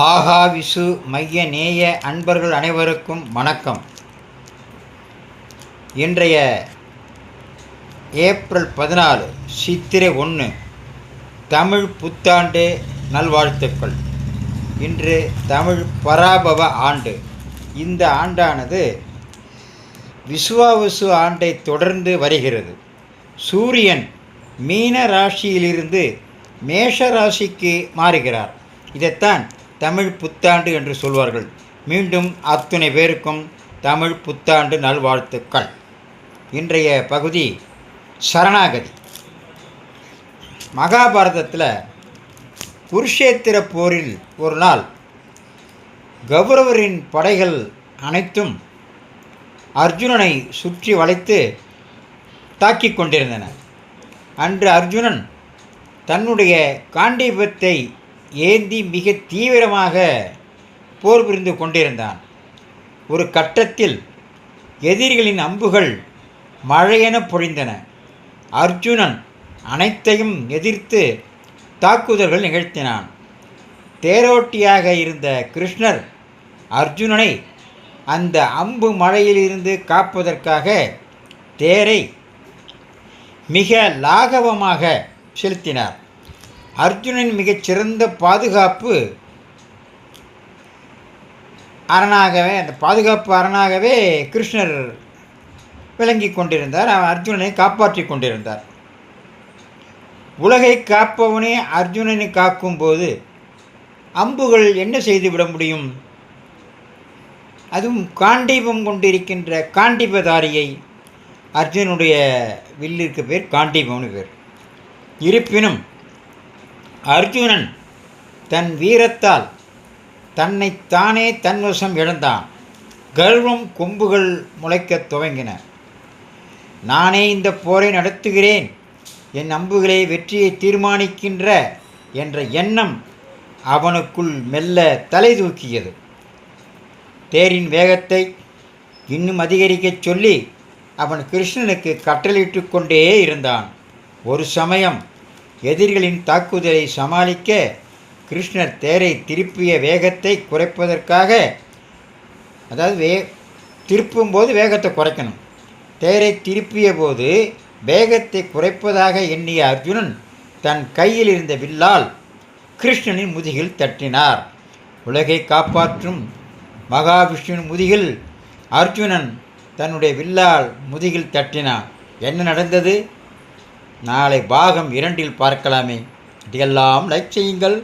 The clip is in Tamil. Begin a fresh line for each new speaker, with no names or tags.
ஆகா விசு மைய நேய அன்பர்கள் அனைவருக்கும் வணக்கம். இன்றைய ஏப்ரல் 14 சித்திரை 1 தமிழ் புத்தாண்டு நல்வாழ்த்துக்கள். இன்று தமிழ் பராபவ ஆண்டு. இந்த ஆண்டானது விசுவாவசு ஆண்டை தொடர்ந்து வருகிறது. சூரியன் மீன ராசியிலிருந்து மேஷ ராசிக்கு மாறுகிறார். இதைத்தான் தமிழ் புத்தாண்டு என்று சொல்வார்கள். மீண்டும் அத்துணை பேருக்கும் தமிழ் புத்தாண்டு நல்வாழ்த்துக்கள். இன்றைய பகுதி சரணாகதி. மகாபாரதத்தில் குருஷேத்திர போரில் ஒரு நாள் கௌரவரின் படைகள் அனைத்தும் அர்ஜுனனை சுற்றி வளைத்து தாக்கிக் கொண்டிருந்தன. அன்று அர்ஜுனன் தன்னுடைய காண்டீபத்தை ஏந்தி மிக தீவிரமாக போர் புரிந்து கொண்டிருந்தான். ஒரு கட்டத்தில் எதிரிகளின் அம்புகள் மழையென பொழிந்தன. அர்ஜுனன் அனைத்தையும் எதிர்த்து தாக்குதல்கள் நிகழ்த்தினான். தேரோட்டியாக இருந்த கிருஷ்ணர் அர்ஜுனனை அந்த அம்பு மழையிலிருந்து காப்பதற்காக தேரை மிக லாகவமாக செலுத்தினார். அர்ஜுனன் மிகச்சிறந்த பாதுகாப்பு அரணாகவே கிருஷ்ணர் விளங்கி கொண்டிருந்தார். அர்ஜுனனை காப்பாற்றி கொண்டிருந்தார். உலகை காப்பவனே அர்ஜுனனை காக்கும்போது அம்புகள் என்ன செய்துவிட முடியும்? அதுவும் காண்டீபம் கொண்டிருக்கின்ற காண்டீபதாரியை. அர்ஜுனுடைய வில்லிற்கு பேர் காண்டீபம்னு பேர். இருப்பினும் அர்ஜுனன் தன் வீரத்தால் தன்னைத்தானே தன்வசம் இழந்தான். கர்வம் கொம்புகள் முளைக்கத் துவங்கின. நானே இந்த போரை நடத்துகிறேன், என் அம்புகளை வெற்றியை தீர்மானிக்கின்ற என்ற எண்ணம் அவனுக்குள் மெல்ல தலை தூக்கியது. தேரின் வேகத்தை இன்னும் அதிகரிக்கச் சொல்லி அவன் கிருஷ்ணனுக்கு கட்டளையிட்டு கொண்டே இருந்தான். ஒரு சமயம் எதிரிகளின் தாக்குதலை சமாளிக்க கிருஷ்ணர் தேரை திருப்பிய வேகத்தை குறைப்பதற்காக, அதாவது திருப்பும்போது வேகத்தை குறைக்கணும். தேரை திருப்பிய போது வேகத்தை குறைப்பதாக எண்ணிய அர்ஜுனன் தன் கையில் இருந்த வில்லால் கிருஷ்ணனின் முதுகில் தட்டினார். உலகை காப்பாற்றும் மகாவிஷ்ணுவின் முதுகில் அர்ஜுனன் தன்னுடைய வில்லால் முதுகில் தட்டினான். என்ன நடந்தது? நாளை பாகம் 2 பார்க்கலாமே. இதையெல்லாம் லைக் செய்யுங்கள்.